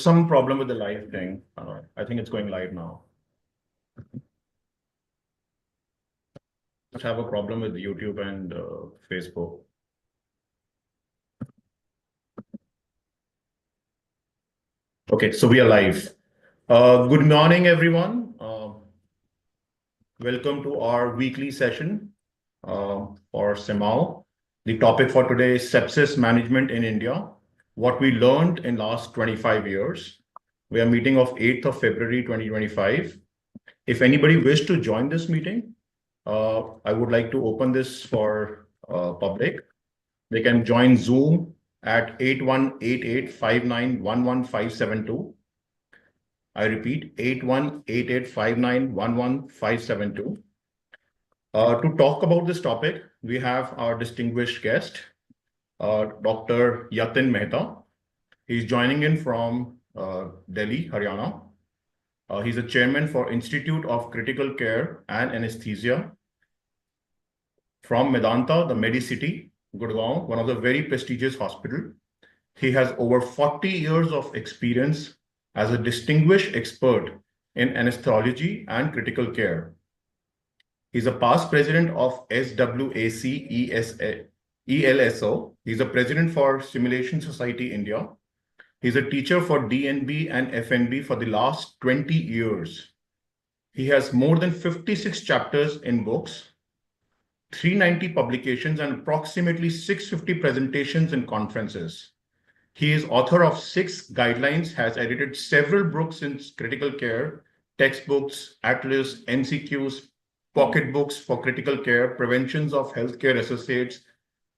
some problem with the live thing. I think it's going live now. Just have a problem with YouTube and Facebook. Okay, so we are live. Good morning, everyone. Welcome to our weekly session for CMAAO. The topic for today is sepsis management in India, what we learned in last 25 years. We are meeting of 8th of February 2025. If anybody wish to join this meeting, I would like to open this for public. They can join Zoom at 8188591157. I repeat, 8188591157. To talk about this topic, we have our distinguished guest, Dr. Yatin Mehta. He's joining in from Delhi, Haryana. He's a chairman for Institute of Critical Care and Anesthesia from Medanta, the Medicity, Gurgaon, one of the very prestigious hospital. He has over 40 years of experience as a distinguished expert in anesthesiology and critical care. He's a past president of SWAC ELSO. He's a president for Simulation Society India. He's a teacher for DNB and FNB for the last 20 years. He has more than 56 chapters in books, 390 publications, and approximately 650 presentations and conferences. He is author of 6 guidelines, has edited several books in critical care, textbooks, atlas, NCQs, pocket books for critical care, preventions of healthcare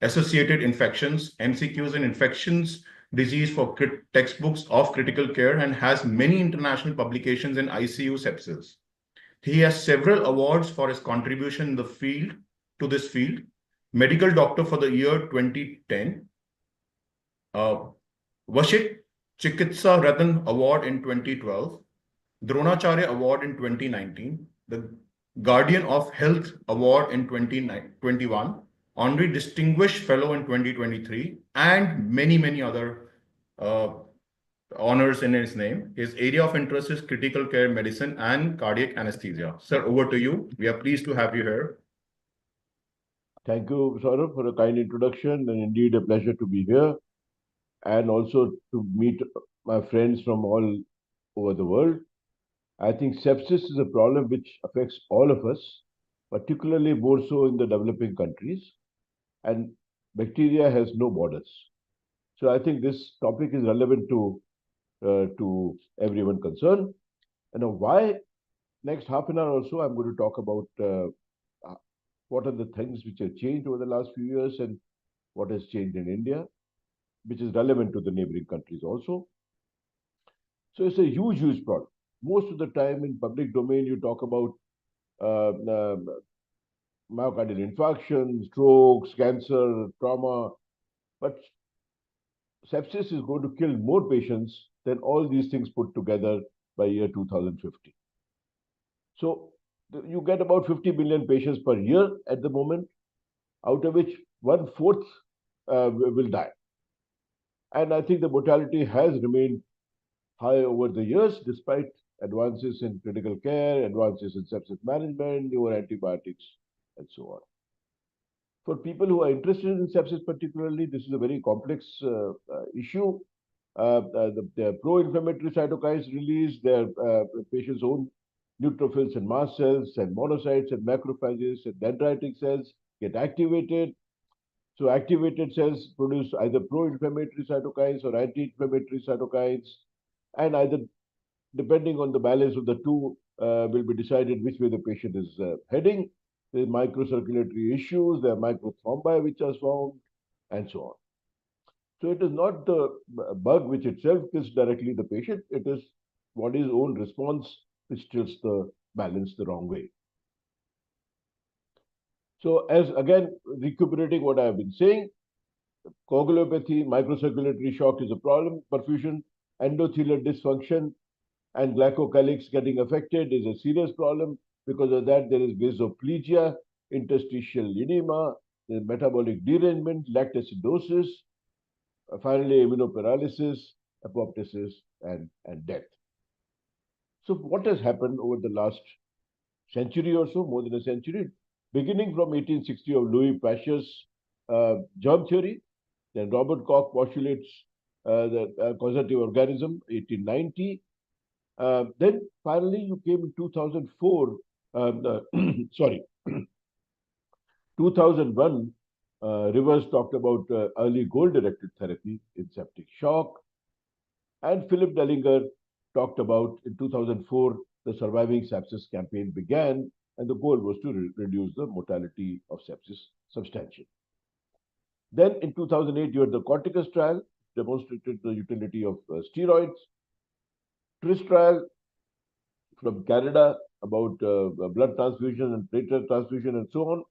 associated infections, MCQs and infections, disease for textbooks of critical care, and has many international publications in ICU sepsis. He has several awards for his contribution in the field, to this field. Medical Doctor for the year 2010. Vashit Chikitsa Ratan Award in 2012. Dronacharya Award in 2019. The Guardian of Health Award in 2021. Honorary Distinguished Fellow in 2023, and many other honors in his name. His area of interest is critical care medicine and cardiac anesthesia. Sir, over to you. We are pleased to have you here. Thank you, Saurabh, for a kind introduction, and indeed a pleasure to be here, and also to meet my friends from all over the world. I think sepsis is a problem which affects all of us, particularly more so in the developing countries, and bacteria has no borders. So I think this topic is relevant to everyone concerned. And now why next half an hour or so I'm going to talk about what are the things which have changed over the last few years and what has changed in India, which is relevant to the neighboring countries also. So it's a huge problem. Most of the time in public domain, you talk about myocardial infarction, strokes, cancer, trauma, but sepsis is going to kill more patients than all these things put together by year 2050. So you get about 50 million patients per year at the moment, out of which 1/4 will die. And I think the mortality has remained high over the years, despite advances in critical care, advances in sepsis management, newer antibiotics, and so on. For people who are interested in sepsis particularly, this is a very complex issue. The pro-inflammatory cytokines release their patient's own neutrophils and mast cells and monocytes and macrophages and dendritic cells get activated. So activated cells produce either pro-inflammatory cytokines or anti-inflammatory cytokines, and either depending on the balance of the two will be decided which way the patient is heading. There are microcirculatory issues, there are microthrombi which are found, and so on. So it is not the bug which itself kills directly the patient, it is body's own response which tilts the balance the wrong way. So as again, recuperating what I have been saying, coagulopathy, microcirculatory shock is a problem, perfusion, endothelial dysfunction, and glycocalyx getting affected is a serious problem. Because of that, there is vasoplegia, interstitial edema, there is metabolic derangement, lactacidosis, finally immunoparalysis, apoptosis, and death. So, what has happened over the last century or so, more than a century, beginning from 1860 of Louis Pasteur's germ theory, then Robert Koch postulates the causative organism, 1890. Then finally, you came in 2004, sorry, 2001, Rivers talked about early goal-directed therapy in septic shock, and Philip Dellinger talked about in 2004, the Surviving Sepsis campaign began, and the goal was to reduce the mortality of sepsis substantially. Then in 2008, you had the Corticus trial, demonstrated the utility of steroids. TRIS trial from Canada about blood transfusion and platelet transfusion and so on.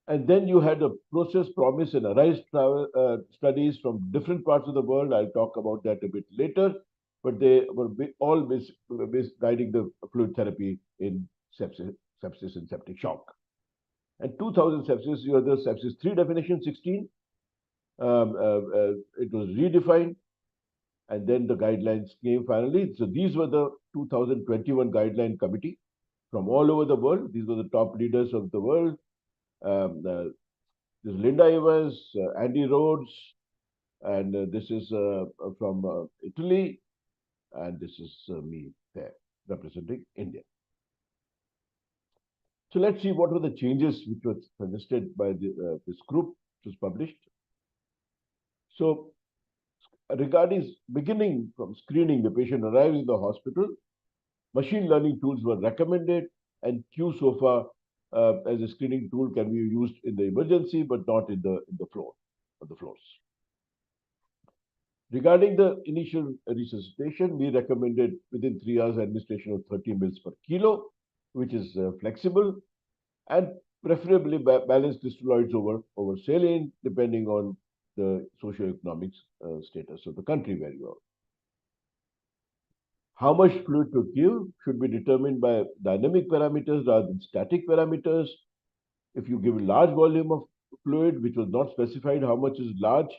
And then you had the Process, Promise, and Arise travel, studies from different parts of the world. I'll talk about that a bit later. But they were all guiding the fluid therapy in sepsis and septic shock. And 2000 sepsis, you have the sepsis 3 definition, 16. It was redefined. And then the guidelines came finally. So these were the 2021 guideline committee from all over the world. These were the top leaders of the world. This is Linda Evans, Andy Rhodes, and this is from Italy, and this is me there representing India. So let's see what were the changes which were suggested by this group, which was published. So regarding beginning from screening, the patient arrives in the hospital, machine learning tools were recommended, and QSOFA as a screening tool can be used in the emergency, but not in the floors. Regarding the initial resuscitation, we recommended within 3 hours administration of 30 mils per kilo, which is flexible, and preferably balanced crystalloids over saline, depending on the socioeconomic status of the country where you are. How much fluid to give should be determined by dynamic parameters rather than static parameters. If you give a large volume of fluid, which was not specified how much is large,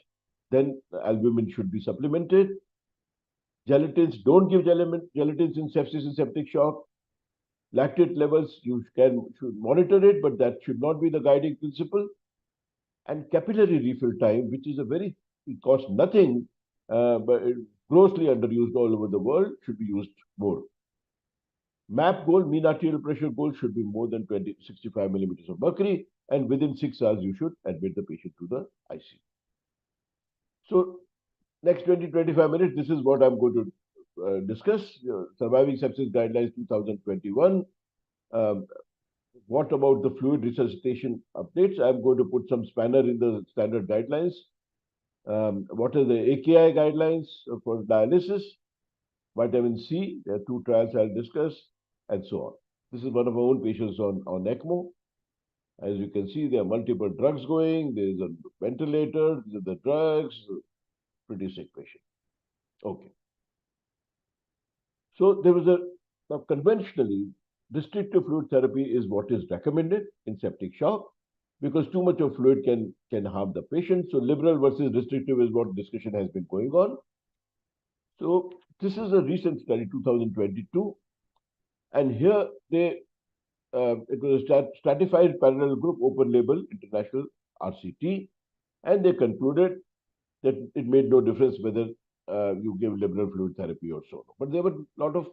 then albumin should be supplemented. Gelatins, don't give gelatins in sepsis and septic shock. Lactate levels, you should monitor it, but that should not be the guiding principle. And capillary refill time, which is it costs nothing, but grossly underused all over the world, should be used more. MAP goal, mean arterial pressure goal, should be more than 65 millimeters of mercury, and within 6 hours, you should admit the patient to the ICU. So, next 20-25 minutes, this is what I'm going to discuss. Surviving Sepsis Guidelines 2021. What about the fluid resuscitation updates? I'm going to put some spanner in the standard guidelines. What are the AKI guidelines for dialysis? Vitamin C, there are 2 trials I'll discuss, and so on. This is one of our own patients on ECMO. As you can see, there are multiple drugs going. There's a ventilator, these are the drugs, pretty sick patient. Okay. So there was now conventionally, restrictive fluid therapy is what is recommended in septic shock because too much of fluid can harm the patient. So liberal versus restrictive is what discussion has been going on. So this is a recent study, 2022, and here it was a stratified parallel group, open label, international RCT, and they concluded that it made no difference whether you give liberal fluid therapy or so. But there were a lot of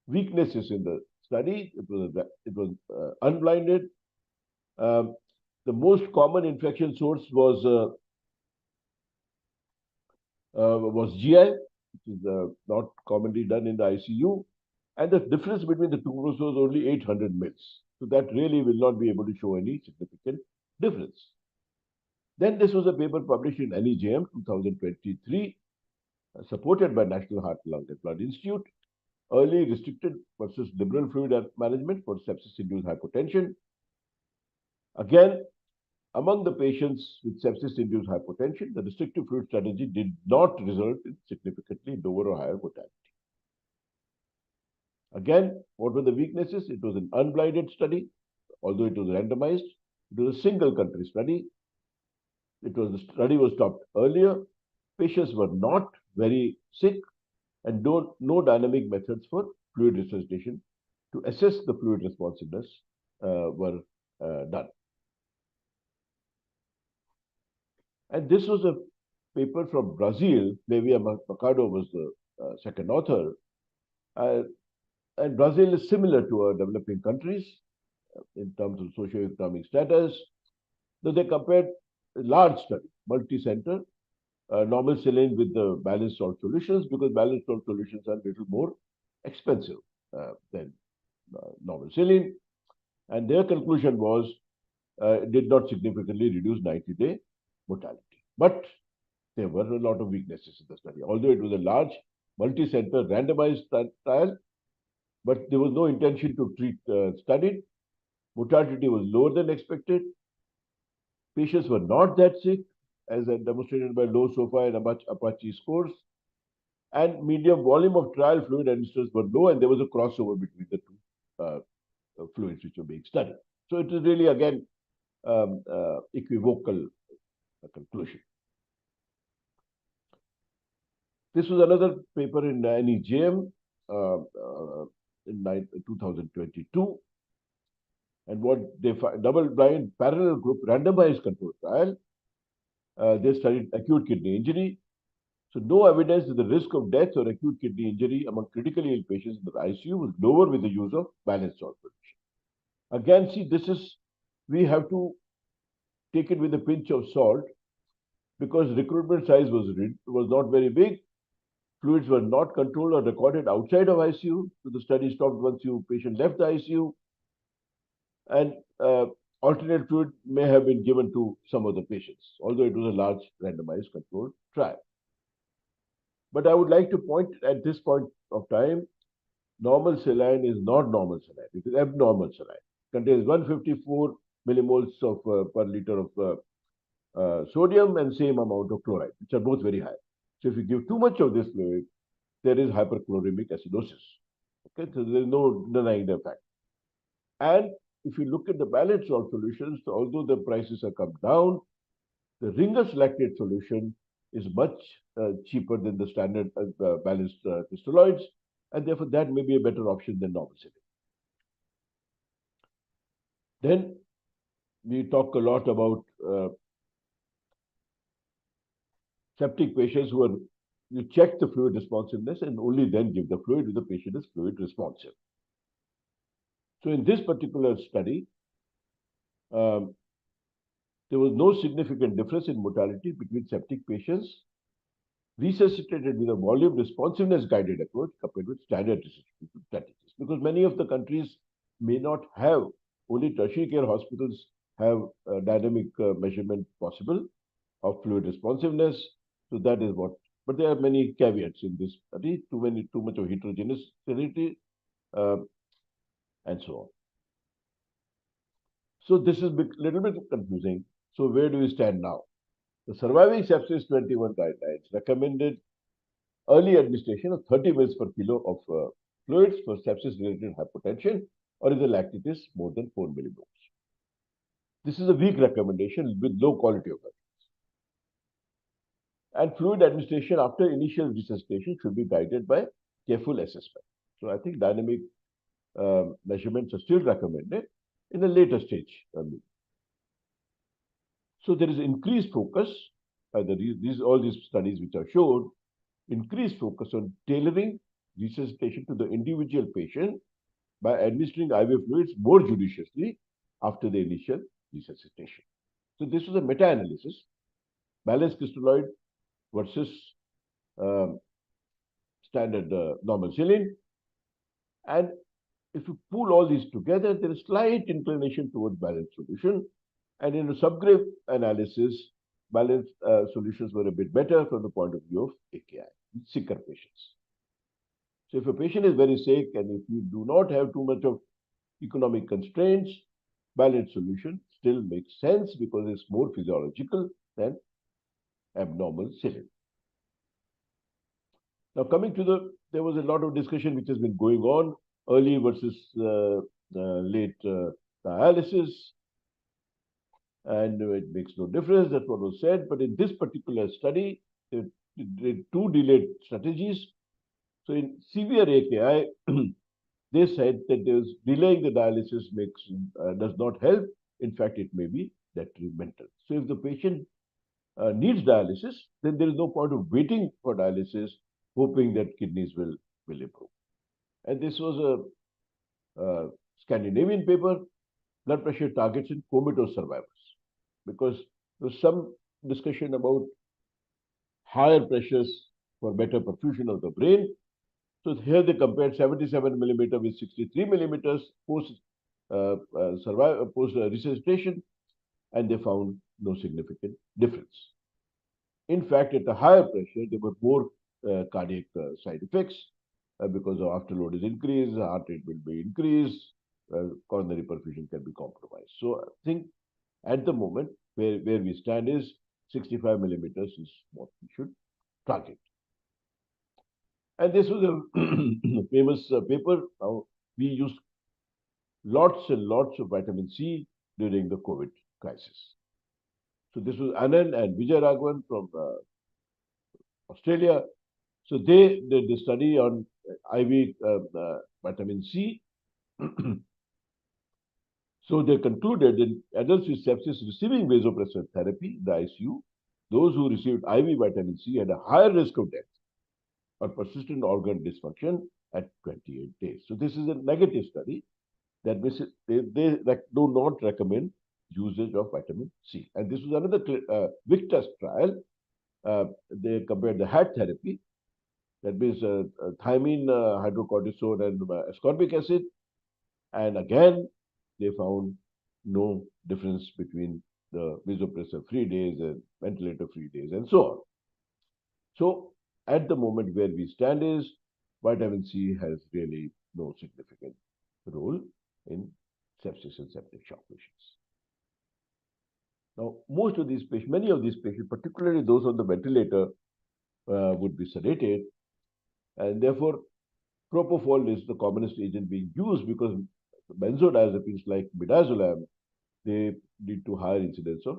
weaknesses in the study. It was unblinded. The most common infection source was GI, which is not commonly done in the ICU. And the difference between the two groups was only 800 mils. So that really will not be able to show any significant difference. Then this was a paper published in NEJM 2023, supported by National Heart, Lung and Blood Institute, early restricted versus liberal fluid management for sepsis-induced hypotension. Again, among the patients with sepsis-induced hypotension, the restrictive fluid strategy did not result in significantly lower or higher mortality. Again, what were the weaknesses? It was an unblinded study, although it was randomized. It was a single country study. The study was stopped earlier. Patients were not very sick, and no dynamic methods for fluid resuscitation to assess the fluid responsiveness were done. And this was a paper from Brazil. Levia Mercado was the second author. Uh, and Brazil is similar to our developing countries in terms of socioeconomic status. So they compared a large study, multi-center, normal saline with the balanced salt solutions, because balanced salt solutions are a little more expensive than normal saline. And their conclusion was it did not significantly reduce 90-day mortality. But there were a lot of weaknesses in the study. Although it was a large, multi-center, randomized trial, but there was no intention to treat studied. Mortality was lower than expected. Patients were not that sick, as demonstrated by low SOFA and Apache scores. And medium volume of trial fluid administrators were low, and there was a crossover between the two fluids which were being studied. So it is really, again, equivocal conclusion. This was another paper in NEJM in 2022. And what they found, double-blind parallel group randomized control trial, they studied acute kidney injury. So no evidence that the risk of death or acute kidney injury among critically ill patients in the ICU was lower with the use of balanced salt solution. Again, see, we have to take it with a pinch of salt, because recruitment size was not very big. Fluids were not controlled or recorded outside of ICU. So the study stopped once the patient left the ICU. And alternate fluid may have been given to some of the patients, although it was a large randomized controlled trial. But I would like to point at this point of time, normal saline is not normal saline. It is abnormal saline. It contains 154 millimoles of per liter of sodium and same amount of chloride, which are both very high. So if you give too much of this fluid, there is hyperchloremic acidosis. Okay, so there is no denying the fact. And if you look at the balanced salt solutions, although the prices have come down, the Ringer's lactate solution is much cheaper than the standard balanced crystalloids, and therefore that may be a better option than normal saline. Then we talk a lot about septic patients who are, you check the fluid responsiveness and only then give the fluid if the patient is fluid responsive. So in this particular study, there was no significant difference in mortality between septic patients resuscitated with a volume responsiveness guided approach compared with standard resuscitation strategies. Because many of the countries may not have, only tertiary care hospitals have dynamic measurement possible of fluid responsiveness. So that is what, but there are many caveats in this study, too much of heterogeneity, and so on. So this is a little bit confusing. So where do we stand now? The Surviving Sepsis 21 guidelines recommended early administration of 30 ml per kilo of fluids for sepsis-related hypotension, or if the lactate is more than 4 millimoles. This is a weak recommendation with low quality of life. And fluid administration after initial resuscitation should be guided by careful assessment. So I think dynamic measurements are still recommended in a later stage. So there is increased focus, all these studies which are showed, increased focus on tailoring resuscitation to the individual patient by administering IV fluids more judiciously after the initial resuscitation. So this was a meta-analysis, balanced crystalloid versus standard normal saline. And if you pull all these together, there is slight inclination towards balanced solution. And in a subgroup analysis, balanced solutions were a bit better from the point of view of AKI, sicker patients. So if a patient is very sick and if you do not have too much of economic constraints, balanced solution still makes sense because it's more physiological than abnormal saline. Now coming to there was a lot of discussion which has been going on, early versus late dialysis. And it makes no difference, that's what was said. But in this particular study, two delayed strategies. So in severe AKI, they said that delaying the dialysis does not help. In fact, it may be detrimental. So if the patient needs dialysis, then there is no point of waiting for dialysis, hoping that kidneys will improve. And this was a Scandinavian paper, blood pressure targets in comatose survivors, because there was some discussion about higher pressures for better perfusion of the brain. So here they compared 77 millimeter with 63 millimeters post resuscitation, and they found no significant difference. In fact, at a higher pressure, there were more cardiac side effects because the afterload is increased, heart rate will be increased, coronary perfusion can be compromised. So I think at the moment where we stand is 65 millimeters is what we should target. And this was a famous paper. Now, we used lots and lots of vitamin C during the COVID crisis. So this was Anand and Vijay Raghavan from Australia. So they did the study on IV vitamin C. So they concluded in adults with sepsis receiving vasopressor therapy, the ICU, those who received IV vitamin C had a higher risk of death or persistent organ dysfunction at 28 days. So this is a negative study that they do not recommend usage of vitamin C. And this was another Victus trial. They compared the HAT therapy, that means thiamine, hydrocortisone, and ascorbic acid. And again, they found no difference between the vasopressor-free days and ventilator-free days, and so on. So at the moment where we stand is, vitamin C has really no significant role in sepsis and septic shock patients. Now, most of these patients, many of these patients, particularly those on the ventilator, would be sedated, and therefore propofol is the commonest agent being used because benzodiazepines like midazolam, they lead to higher incidence of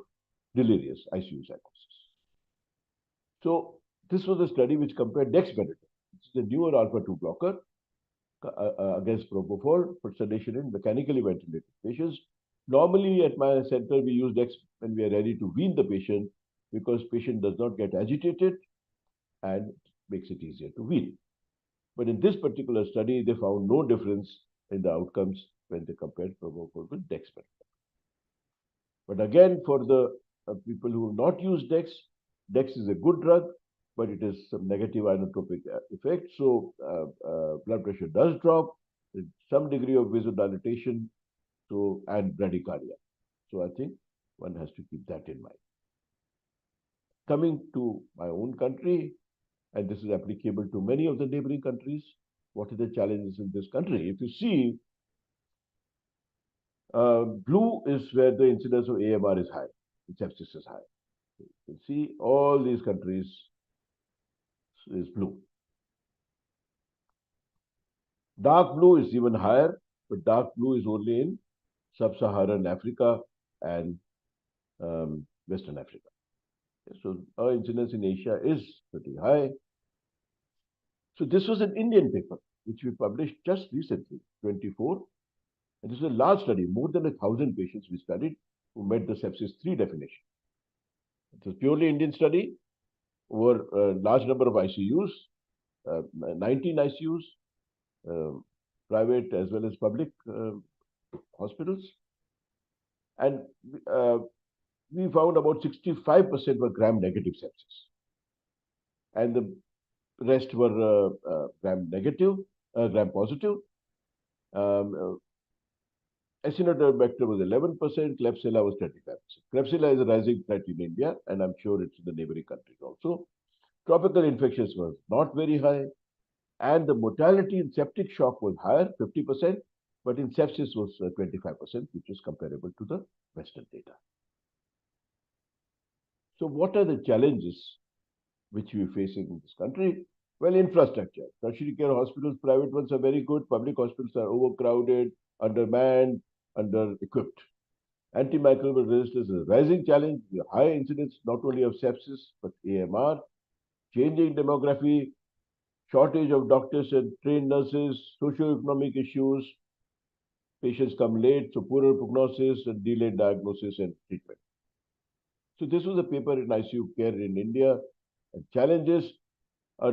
delirious ICU psychosis. So this was a study which compared dexmedetomidine, which is a newer alpha-2 blocker, against propofol for sedation in mechanically ventilated patients. Normally at my center, we use dex when we are ready to wean the patient because patient does not get agitated and makes it easier to wean. But in this particular study, they found no difference in the outcomes when they compared propofol with dexmedetomidine. But again, for the people who have not used dex is a good drug, but it has some negative inotropic effect. So blood pressure does drop, with some degree of vasodilatation, and bradycardia. So I think one has to keep that in mind. Coming to my own country, and this is applicable to many of the neighboring countries, what are the challenges in this country? If you see, blue is where the incidence of AMR is high, sepsis is high. You see, all these countries is blue. Dark blue is even higher, but dark blue is only in sub-Saharan Africa and Western Africa. So our incidence in Asia is pretty high. So this was an Indian paper, which we published just recently, 24. And this is a large study, more than 1,000 patients we studied who met the sepsis 3 definition. It was purely Indian study over a large number of ICUs, 19 ICUs, private as well as public hospitals. And we found about 65% were gram-negative sepsis. And the rest were gram-negative, gram-positive. Acinetobacter was 11%, Klebsiella was 35%. Klebsiella is a rising threat in India, and I'm sure it's in the neighboring countries also. Tropical infections were not very high, and the mortality in septic shock was higher, 50%, but in sepsis was 25%, which is comparable to the Western data. So what are the challenges which we are facing in this country? Well, infrastructure. Tertiary care hospitals, private ones are very good. Public hospitals are overcrowded, undermanned, under-equipped. Antimicrobial resistance is a rising challenge with high incidence not only of sepsis, but AMR. changing demography, shortage of doctors and trained nurses, socio-economic issues, patients come late, so poorer prognosis and delayed diagnosis and treatment. So this was a paper in ICU care in India. And challenges, uh,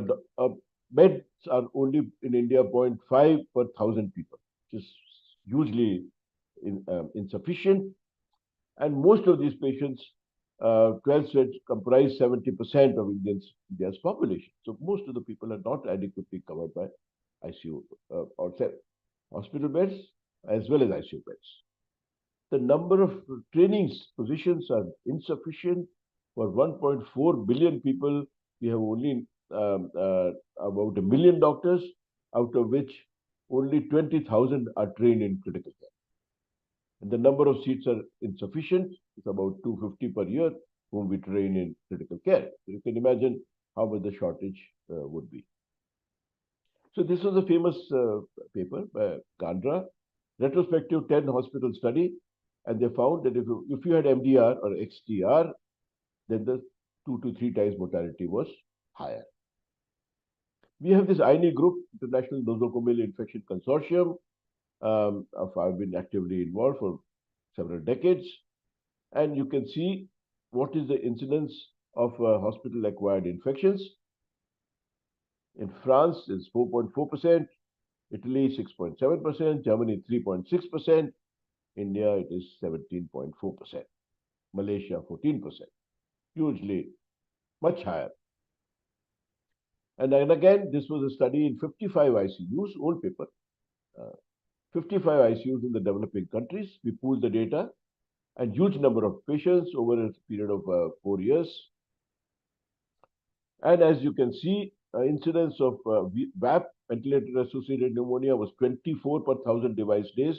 beds are only in India 0.5 per thousand people, which is hugely insufficient. And most of these patients, 12 states comprise 70% of India's population. So most of the people are not adequately covered by ICU or hospital beds as well as ICU beds. The number of trainings positions are insufficient for 1.4 billion people. We have only about 1 million doctors, out of which only 20,000 are trained in critical care. And the number of seats are insufficient. It's about 250 per year whom we train in critical care. So you can imagine how much the shortage would be. So this was a famous paper by Gandra, retrospective 10 hospital study, and they found that if you had MDR or XDR, then the 2 to 3 times mortality was higher. We have this INI group, International Nosocomial Infection Consortium. I've been actively involved for several decades, and you can see what is the incidence of hospital-acquired infections. In France, it's 4.4%, Italy 6.7%, Germany 3.6%, India it is 17.4%, Malaysia 14%, hugely much higher. And then again, this was a study in 55 ICUs, old paper, 55 ICUs in the developing countries. We pooled the data and huge number of patients over a period of 4 years. And as you can see, incidence of VAP, ventilator-associated pneumonia, was 24 per 1,000 device days.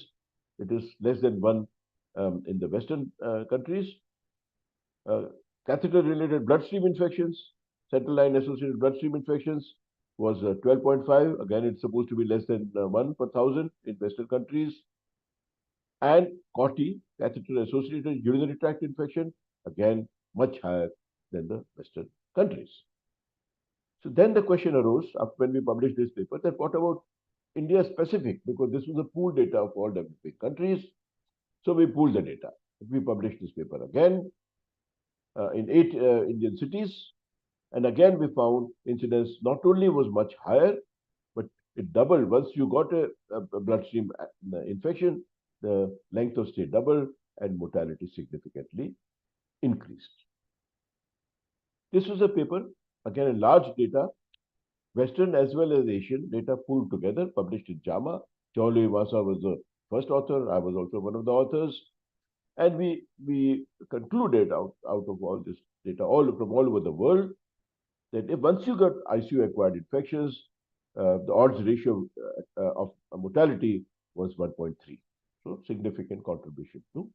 It is less than 1 in the Western countries. Catheter-related bloodstream infections, central line-associated bloodstream infections was 12.5. Again, it's supposed to be less than 1 per 1,000 in Western countries. And COTI, catheter-associated urinary tract infection, again, much higher than the Western countries. So then the question arose when we published this paper that what about India specific? Because this was a pooled data of all developing countries. So we pooled the data. We published this paper again in 8 Indian cities. And again, we found incidence not only was much higher, but it doubled. Once you got a bloodstream infection, the length of stay doubled and mortality significantly increased. This was a paper, again, a large data, Western as well as Asian data pooled together, published in JAMA. Chauli Vasa was the first author. I was also one of the authors. And we concluded out of all this data, from all over the world, that if once you got ICU-acquired infections, the odds ratio of mortality was 1.3. So significant contribution to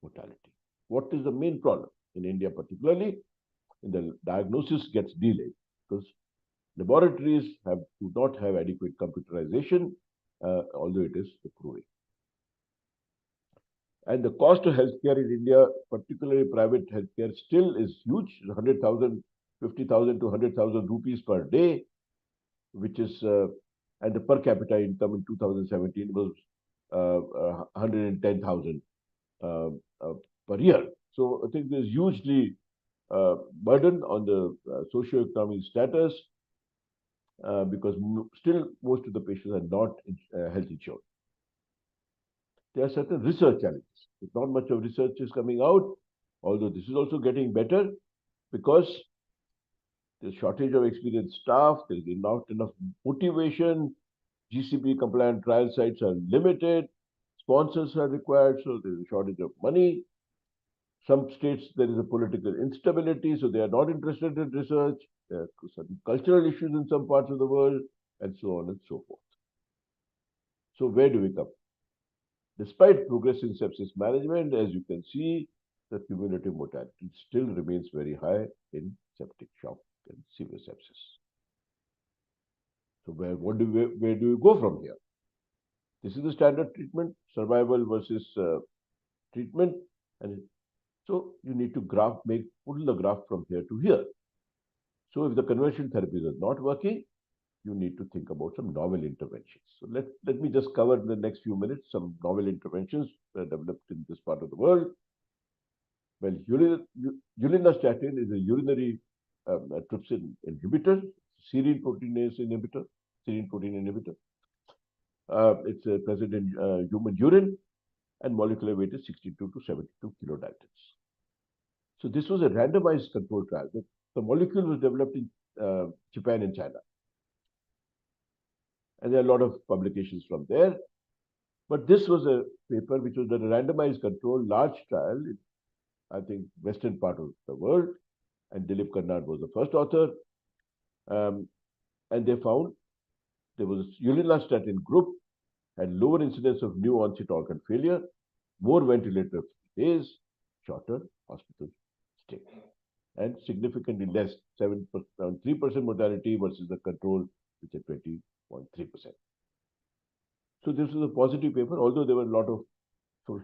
mortality. What is the main problem in India particularly? In the diagnosis gets delayed because laboratories do not have adequate computerization, although it is improving. And the cost of healthcare in India, particularly private healthcare, still is huge, 100,000, 50,000 to 100,000 rupees per day, which is, and the per capita income in 2017 was 110,000 per year. So I think there's hugely burden on the socioeconomic status because still most of the patients are not health insured. There are certain research challenges. Not much of research is coming out, although this is also getting better because there's shortage of experienced staff, there's not enough motivation, GCP compliant trial sites are limited, sponsors are required, so there's a shortage of money. Some states there is a political instability, so they are not interested in research. There are certain cultural issues in some parts of the world, and so on and so forth. So where do we come? Despite progress in sepsis management, as you can see, the cumulative mortality still remains very high in septic shock and severe sepsis. So where do we go from here? This is the standard treatment, survival versus treatment, and so you need to pull the graph from here to here. So if the conventional therapies are not working, you need to think about some novel interventions. So let me just cover in the next few minutes some novel interventions developed in this part of the world. Well, ulinastatin is a urinary trypsin inhibitor, serine proteinase inhibitor, serine protein inhibitor. It's present in human urine, and molecular weight is 62 to 72 kilodaltons. So this was a randomized control trial. The molecule was developed in Japan and China. And there are a lot of publications from there. But this was a paper which was a randomized control, large trial in, I think, western part of the world. And Dilip Karnad was the first author. And they found there was ulinastatin group had lower incidence of new onset organ failure, more ventilator days, shorter hospital stay, and significantly less, 3% mortality versus the control, which is 20.3%. So this was a positive paper, although there were a lot of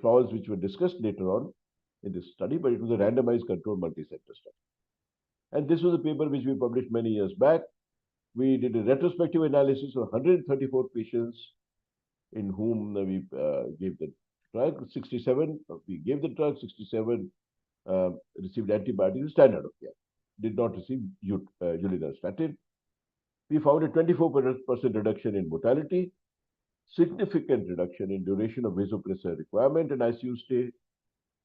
flaws which were discussed later on in this study, but it was a randomized control multi-center study. And this was a paper which we published many years back. We did a retrospective analysis of 134 patients in whom we gave the drug. 67, we gave the drug, 67 received antibiotics, standard of care, did not receive ulinastatin. We found a 24% reduction in mortality, significant reduction in duration of vasopressor requirement and ICU stay,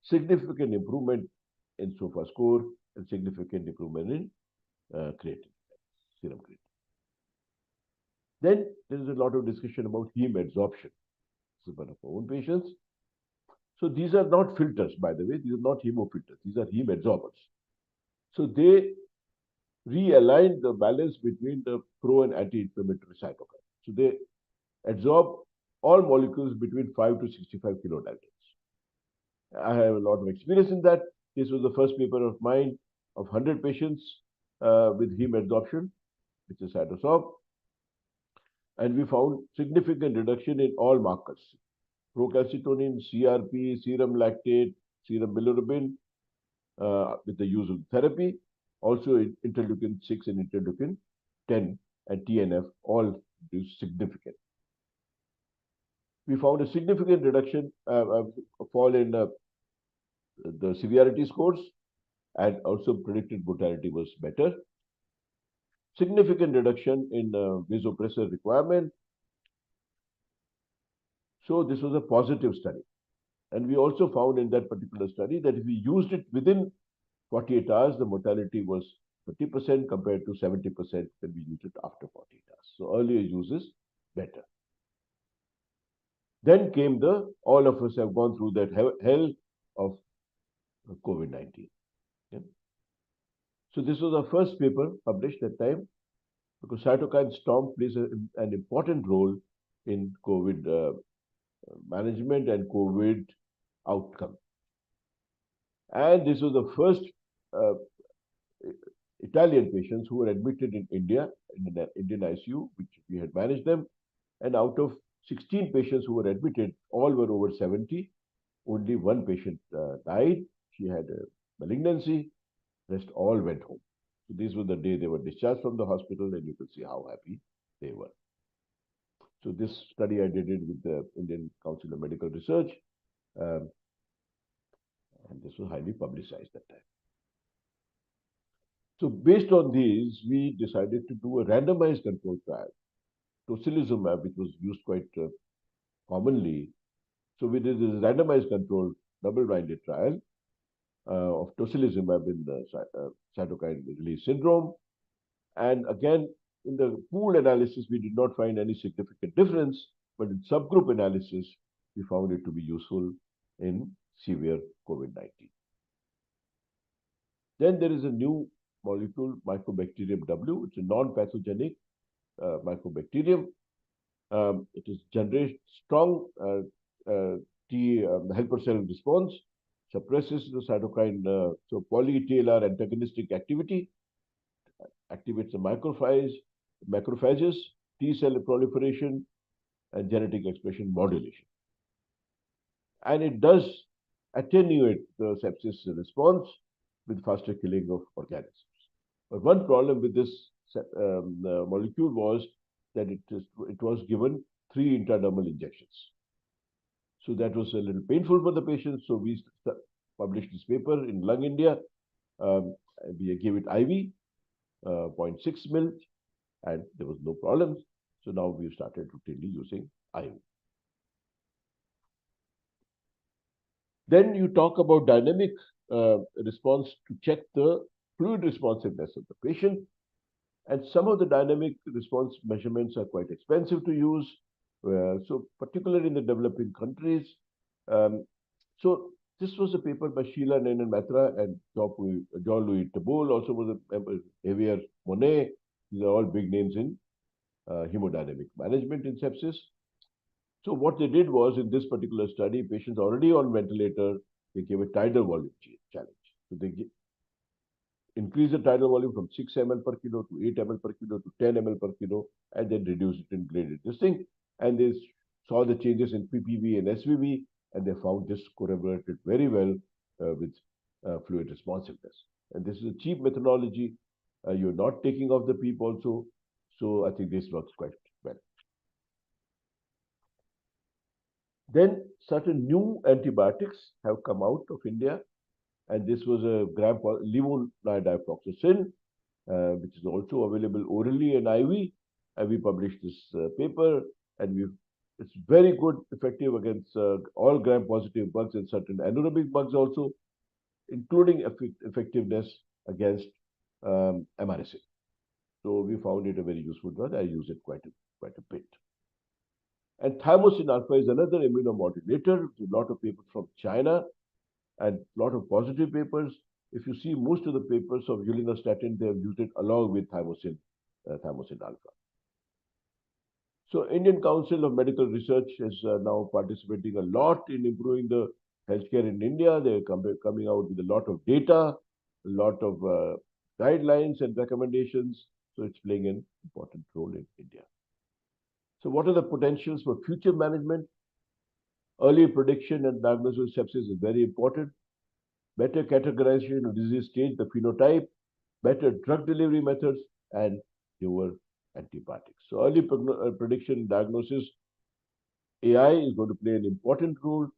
significant improvement in SOFA score, and significant improvement in creatinine, serum creatinine. Then there is a lot of discussion about heme adsorption. This is one of our own patients. So these are not filters, by the way. These are not hemofilters. These are heme adsorbers. So they realign the balance between the pro and anti-inflammatory cytokines. So they adsorb all molecules between 5 to 65 kilodaltons. I have a lot of experience in that. This was the first paper of mine of 100 patients with heme adsorption, which is cytosorb. And we found significant reduction in all markers: procalcitonin, CRP, serum lactate, serum bilirubin, with the use of therapy. Also, interleukin 6 and interleukin 10 and TNF all reduced significant. We found a significant reduction, fall in the severity scores, and also predicted mortality was better. Significant reduction in vasopressor requirement. So this was a positive study. And we also found in that particular study that if we used it within 48 hours, the mortality was 30% compared to 70% when we used it after 48 hours. So earlier use is better. Then came all of us have gone through that hell of COVID-19. Yeah. So this was our first paper published that time, because cytokine storm plays an important role in COVID management and COVID outcome. And this was the first Italian patients who were admitted in India, in the Indian ICU, which we had managed them. And out of 16 patients who were admitted, all were over 70. Only one patient died. She had a malignancy. Rest all went home. So these were the day they were discharged from the hospital, and you could see how happy they were. So this study I did it with the Indian Council of Medical Research, and this was highly publicized that time. So based on these, we decided to do a randomized control trial, tocilizumab, which was used quite commonly. So we did this randomized control double-blinded trial of tocilizumab in the cytokine release syndrome. And again, in the pooled analysis, we did not find any significant difference, but in subgroup analysis, we found it to be useful in severe COVID-19. Then there is a new molecule, Mycobacterium W. It's a non-pathogenic mycobacterium. It is generates strong T helper cell response, suppresses the cytokine, so poly-TLR antagonistic activity, activates the macrophages, T cell proliferation, and genetic expression modulation. And it does attenuate the sepsis response with faster killing of organisms. But one problem with this molecule was that it was given 3 intradermal injections. So that was a little painful for the patient. So we published this paper in Lung India. We gave it IV, 0.6 ml, and there was no problems. So now we've started routinely using IV. Then you talk about dynamic response to check the fluid responsiveness of the patient. And some of the dynamic response measurements are quite expensive to use. So particularly in the developing countries. So this was a paper by Sheila Nanan Mehta and Jean-Louis Tabol, also was a member, Javier Monet. These are all big names in hemodynamic management in sepsis. So what they did was, in this particular study, patients already on ventilator, they gave a tidal volume challenge. So they increase the tidal volume from 6 ml per kilo to 8 ml per kilo to 10 ml per kilo, and then reduce it and graded this thing. And they saw the changes in PPV and SVV, and they found this corroborated very well with fluid responsiveness. And this is a cheap methodology. You're not taking off the PEEP also. So I think this works quite well. Then certain new antibiotics have come out of India, and this was a levoleucidophloxacin, which is also available orally and IV. And we published this paper, and it's very good, effective against all gram-positive bugs and certain anaerobic bugs also, including effectiveness against MRSA. So we found it a very useful drug. I use it quite a bit. And thymosin alpha is another immunomodulator. A lot of papers from China and a lot of positive papers. If you see most of the papers of ulinostatin, they have used it along with thymosin alpha. So Indian Council of Medical Research is now participating a lot in improving the healthcare in India. They're coming out with a lot of data, a lot of guidelines and recommendations. So it's playing an important role in India. So what are the potentials for future management? Early prediction and diagnosis of sepsis is very important. Better categorization of disease stage, the phenotype, better drug delivery methods, and newer antibiotics. So early prediction and diagnosis, AI is going to play an important role.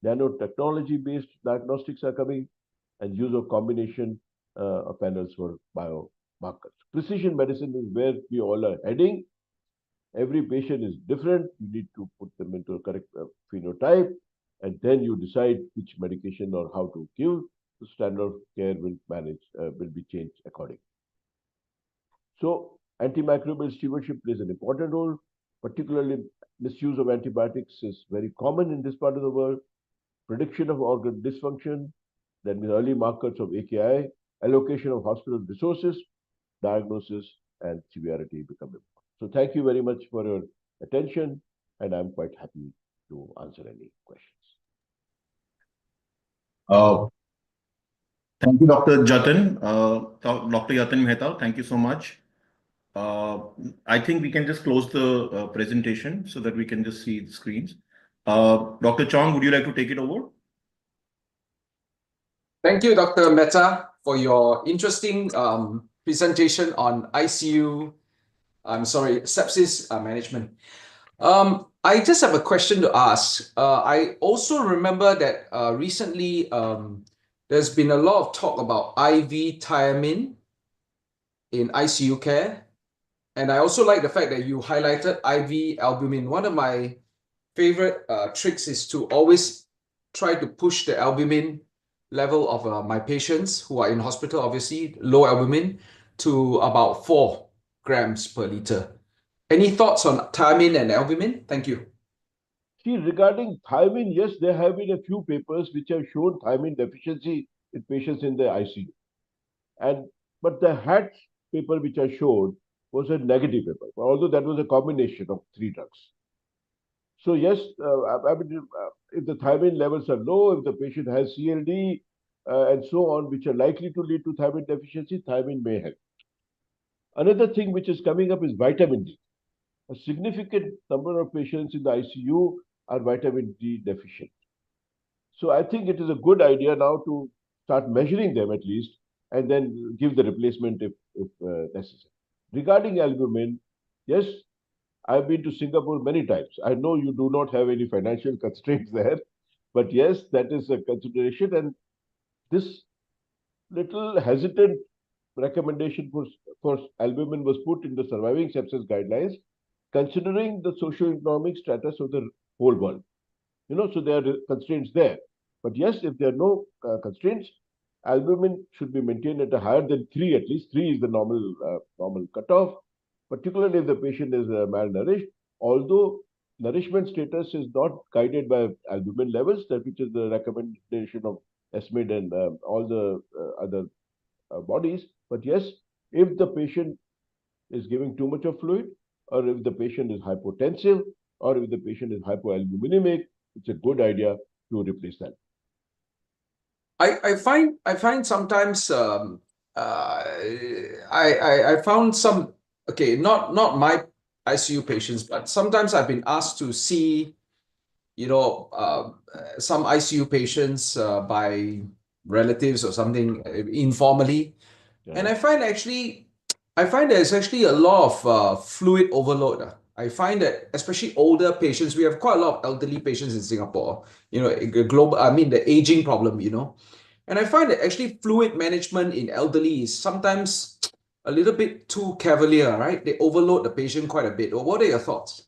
Nanotechnology-based diagnostics are coming, and use of combination of panels for biomarkers. Precision medicine is where we all are heading. Every patient is different. You need to put them into a correct phenotype, and then you decide which medication or how to give. The standard of care will be changed accordingly. So antimicrobial stewardship plays an important role. Particularly, misuse of antibiotics is very common in this part of the world. Prediction of organ dysfunction, that means early markers of AKI, allocation of hospital resources, diagnosis, and severity become important. So thank you very much for your attention, and I'm quite happy to answer any questions. Thank you, Dr. Jatin. Dr. Yatin Mehta, thank you so much. I think we can just close the presentation so that we can just see the screens. Dr. Chong, would you like to take it over? Thank you, Dr. Mehta, for your interesting presentation on sepsis management. I just have a question to ask. I also remember that recently there's been a lot of talk about IV thiamine in ICU care. And I also like the fact that you highlighted IV albumin. One of my favorite tricks is to always try to push the albumin level of my patients who are in hospital, obviously, low albumin, to about 4 grams per liter. Any thoughts on thiamine and albumin? Thank you. See, regarding thiamine, yes, there have been a few papers which have shown thiamine deficiency in patients in the ICU. But the HAT paper which I showed was a negative paper, although that was a combination of 3 drugs. So yes, if the thiamine levels are low, if the patient has CLD and so on, which are likely to lead to thiamine deficiency, thiamine may help. Another thing which is coming up is vitamin D. A significant number of patients in the ICU are vitamin D deficient. So I think it is a good idea now to start measuring them at least and then give the replacement if necessary. Regarding albumin, yes, I've been to Singapore many times. I know you do not have any financial constraints there, but yes, that is a consideration. And this little hesitant recommendation for albumin was put in the surviving sepsis guidelines, considering the socio-economic status of the whole world. So there are constraints there. But yes, if there are no constraints, albumin should be maintained at a higher than 3 at least. 3 is the normal cutoff, particularly if the patient is malnourished. Although nourishment status is not guided by albumin levels, that which is the recommendation of ESMID and all the other bodies. But yes, if the patient is giving too much of fluid, or if the patient is hypotensive, or if the patient is hypoalbuminemic, it's a good idea to replace that. I find sometimes I found some, okay, not my ICU patients, but sometimes I've been asked to see, some ICU patients by relatives or something informally. Yeah. And I find there's actually a lot of fluid overload. I find that especially older patients, we have quite a lot of elderly patients in Singapore, the aging problem, And I find that actually fluid management in elderly is sometimes a little bit too cavalier, right? They overload the patient quite a bit. Or what are your thoughts?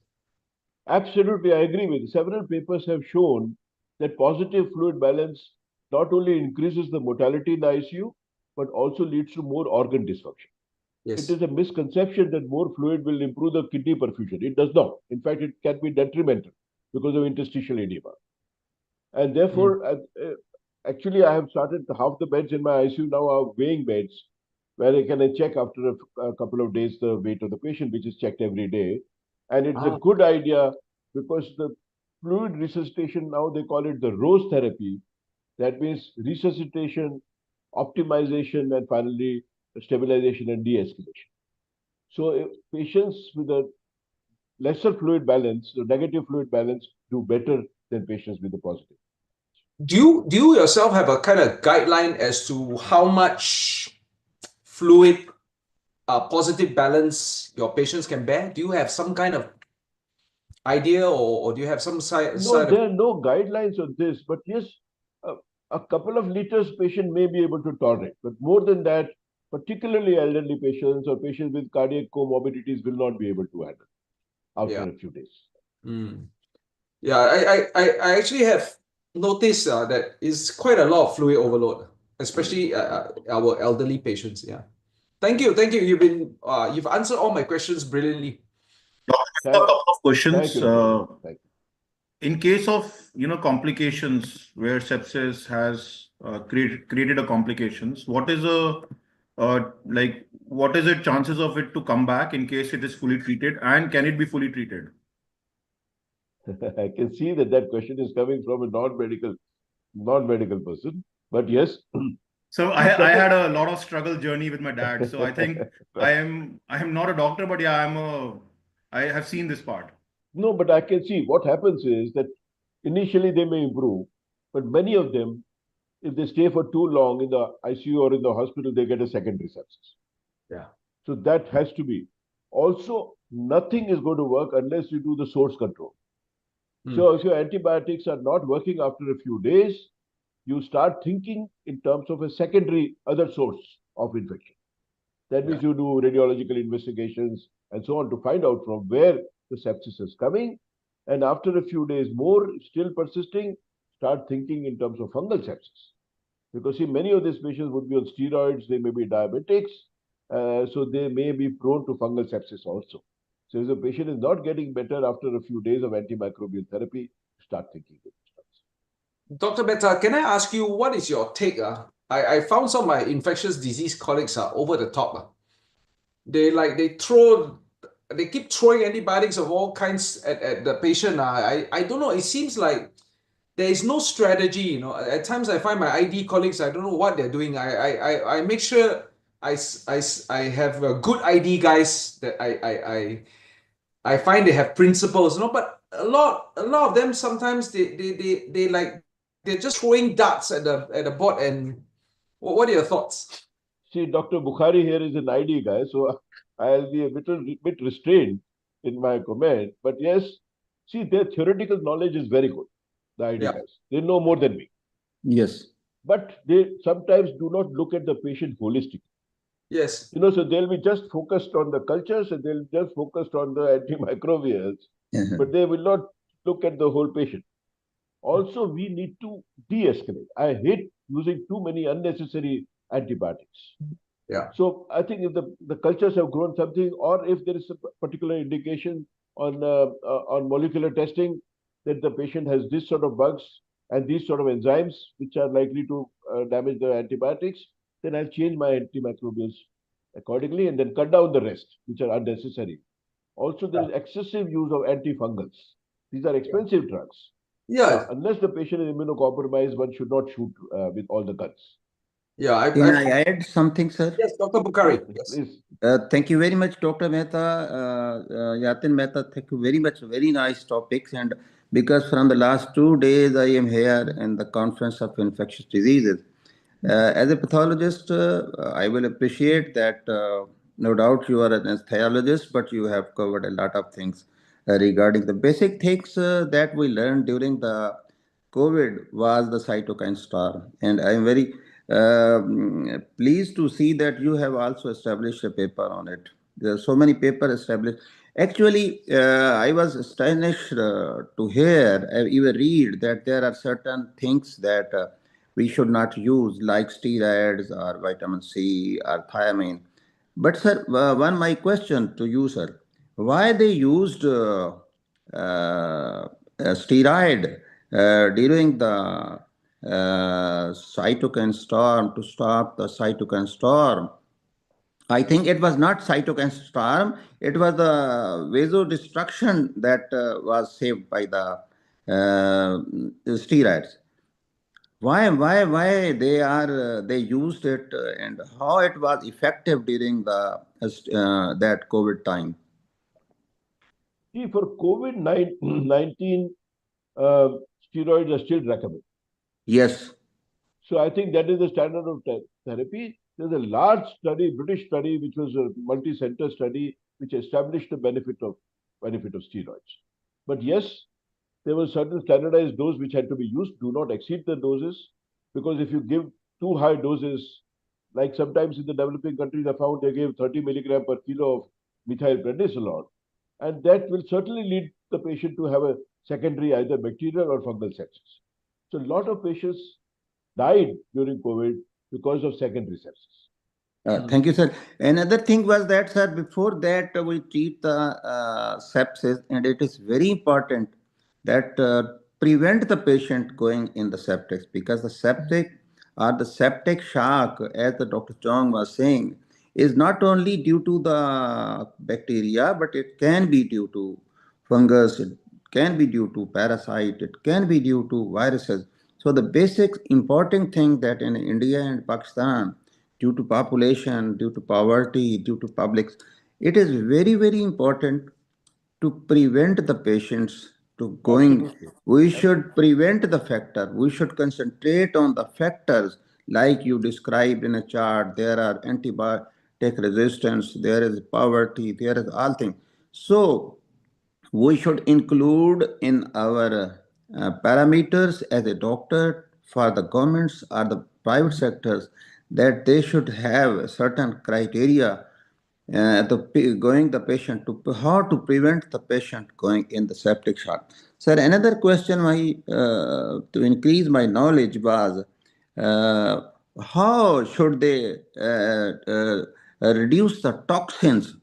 Absolutely, I agree with you. Several papers have shown that positive fluid balance not only increases the mortality in the ICU, but also leads to more organ dysfunction. Yes. It is a misconception that more fluid will improve the kidney perfusion. It does not. In fact, it can be detrimental because of interstitial edema. And therefore, actually, I have started half the beds in my ICU now are weighing beds, where I can check after a couple of days the weight of the patient, which is checked every day. And it's a good idea because the fluid resuscitation, now they call it the ROSE therapy. That means resuscitation, optimization, and finally stabilization and de-escalation. So patients with a lesser fluid balance, the negative fluid balance, do better than patients with a positive. Do you yourself have a kind of guideline as to how much fluid positive balance your patients can bear? Do you have some kind of idea, or do you have some side No, of... there are no guidelines on this, but yes, a couple of liters patient may be able to tolerate, but more than that, particularly elderly patients or patients with cardiac comorbidities will not be able to handle after a few days. Yeah, I actually have noticed that is quite a lot of fluid overload, especially our elderly patients. Yeah. Thank you. You've answered all my questions brilliantly. A couple of questions. Thank you. Thank you. In case of complications where sepsis has created a complications, what is the chances of it to come back in case it is fully treated, and can it be fully treated? I can see that question is coming from a non-medical person, but yes. So I had a lot of struggle journey with my dad. So I think I am not a doctor, but yeah, I have seen this part. No, but I can see what happens is that initially they may improve, but many of them, if they stay for too long in the ICU or in the hospital, they get a secondary sepsis. Yeah. So that has to be. Also, nothing is going to work unless you do the source control. So if your antibiotics are not working after a few days, you start thinking in terms of a secondary other source of infection. That means you do radiological investigations and so on to find out from where the sepsis is coming. And after a few days more, still persisting, start thinking in terms of fungal sepsis. Because see, many of these patients would be on steroids, they may be diabetics, so they may be prone to fungal sepsis also. So if the patient is not getting better after a few days of antimicrobial therapy, start thinking. Dr. Mehta, can I ask you, what is your take? I found some of my infectious disease colleagues are over the top. They keep throwing antibiotics of all kinds at the patient. I don't know. It seems like there is no strategy. At times I find my ID colleagues, I don't know what they're doing. I make sure I have good ID guys that I find they have principles. But a lot of them sometimes they're just throwing darts at the board. And what are your thoughts? See, Dr. Bukhari here is an ID guy, so I'll be a bit restrained in my comment. But yes, see, their theoretical knowledge is very good, the ID Yeah. guys. They know more than me. Yes. But they sometimes do not look at the patient holistically. Yes. So they'll be just focused on the cultures and they'll just focused on the antimicrobials, but they will not look at the whole patient. Also, we need to de-escalate. I hate using too many unnecessary antibiotics. Yeah. So I think if the cultures have grown something, or if there is a particular indication on molecular testing that the patient has this sort of bugs and these sort of enzymes which are likely to damage the antibiotics, then I'll change my antimicrobials accordingly and then cut down the rest which are unnecessary. Also, there is excessive use of antifungals. These are expensive drugs. Yeah. Unless the patient is immunocompromised, one should not shoot with all the guns. Yeah. Can I add something, sir? Yes, Dr. Bukhari. Yes. Please. Thank you very much, Dr. Mehta, Yatin Mehta. Thank you very much. Very nice topics. And because from the last 2 days, I am here in the Conference of Infectious Diseases. As a pathologist, I will appreciate that. No doubt you are an anesthesiologist, but you have covered a lot of things regarding the basic things that we learned during the COVID was the cytokine storm. And I am very pleased to see that you have also established a paper on it. There are so many papers established. Actually, I was astonished to hear, even read that there are certain things that we should not use, like steroids or vitamin C or thiamine. But sir, one my question to you, sir, why they used steroid during the cytokine storm to stop the cytokine storm? I think it was not cytokine storm; it was the vasodestruction that was saved by the steroids. Why they used it and how it was effective during the that COVID time? See, for COVID-19, uh, steroids are still recommended. Yes. So I think that is the standard of therapy. There's a large study, British study, which was a multi-center study, which established the benefit of steroids. But yes, there was certain standardized dose which had to be used. Do not exceed the doses, because if you give too high doses, like sometimes in the developing countries, I found they gave 30 milligram per kilo of methyl prednisolone, and that will certainly lead the patient to have a secondary either bacterial or fungal sepsis. So a lot of patients died during COVID because of secondary sepsis. Thank you, sir. Another thing was that, sir, before that we treat the sepsis, and it is very important that prevent the patient going in the septic, because the septic or the septic shock, as the Dr. Chong was saying, is not only due to the bacteria, but it can be due to fungus, it can be due to parasite, it can be due to viruses. So the basic important thing that in India and Pakistan, due to population, due to poverty, due to publics, it is very, very important to prevent the patients to going. Absolutely. We should prevent the factor. We should concentrate on the factors like you described in a chart. There are antibiotic resistance, there is poverty, there is all things. So we should include in our parameters as a doctor for the governments or the private sectors, that they should have certain criteria going the patient to how to prevent the patient going in the septic shock. Sir, another question to increase my knowledge was uh, how should they reduce the toxins,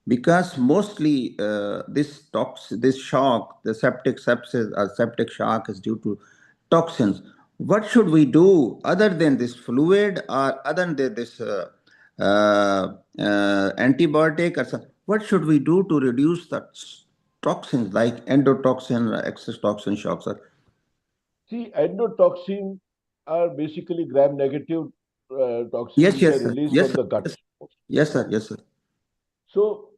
because mostly this shock, the septic sepsis or septic shock, is due to toxins. What should we do other than this fluid or other than this antibiotic or some, what should we do to reduce the toxins like endotoxin or excess toxin shocks? See, endotoxin are basically gram-negative toxins Yes, which are yes, sir. released Yes, from sir. the gut. Yes, yes, sir. Yes, sir. So,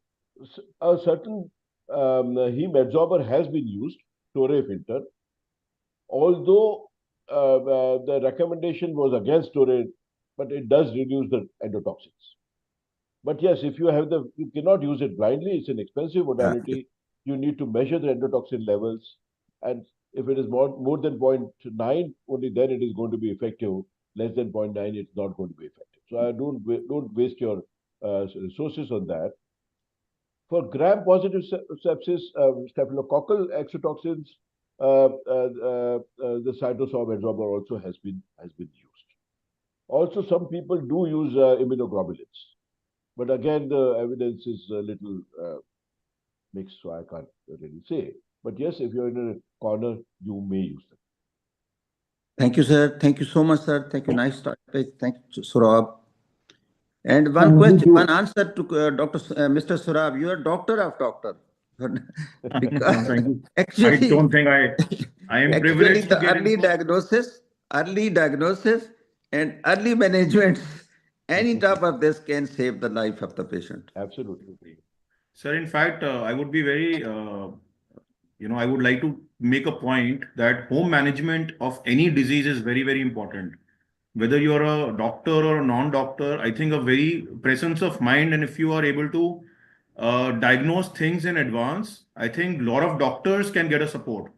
a certain heme absorber has been used, Torre filter, although the recommendation was against Torre but it does reduce the endotoxins. But yes, if you have you cannot use it blindly. It's an expensive modality. You need to measure the endotoxin levels, and if it is more than 0.9, only then it is going to be effective. Less than 0.9, it's not going to be effective. So I don't waste your resources on that. For gram-positive sepsis, staphylococcal exotoxins, the cytosol adsorber also has been used. Also, some people do use immunoglobulins, but again, the evidence is a little mixed, so I can't really say. But yes, if you're in a corner, you may use them. Thank you, sir. Thank you so much, sir. Thank you. Nice topic. Thank you, Saurabh. And one question, one answer to Mr. Saurabh. You are doctor of doctor. Because Thank you. actually, I don't think I am actually privileged to the get early diagnosis and early management, any type of this can save the life of the patient. Absolutely. Sir, in fact, I would be very, I would like to make a point that home management of any disease is very, very important. Whether you're a doctor or a non-doctor, I think a very presence of mind, and if you are able to diagnose things in advance, I think a lot of doctors can get a support.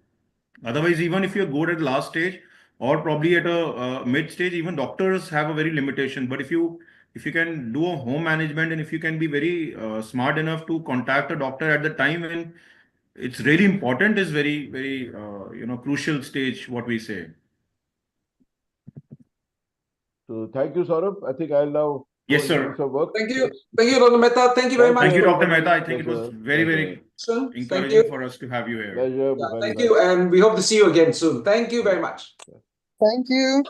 Otherwise, even if you're good at last stage or probably at a mid stage, even doctors have a very limitation. But if you can do a home management, and if you can be very smart enough to contact a doctor at the time when it's really important, is very, very crucial stage, what we say. So thank you, Saurabh. I think I'll now Yes, go and sir. do some work. Thank you. Yes. Thank you, Dr. Mehta. Thank you very much. Thank you, Dr. everybody. Mehta. I think it was very, very Thank encouraging you. for us to have you here. Pleasure. Yeah, very thank much. you. And we hope to see you again soon. Thank you very much. Thank you.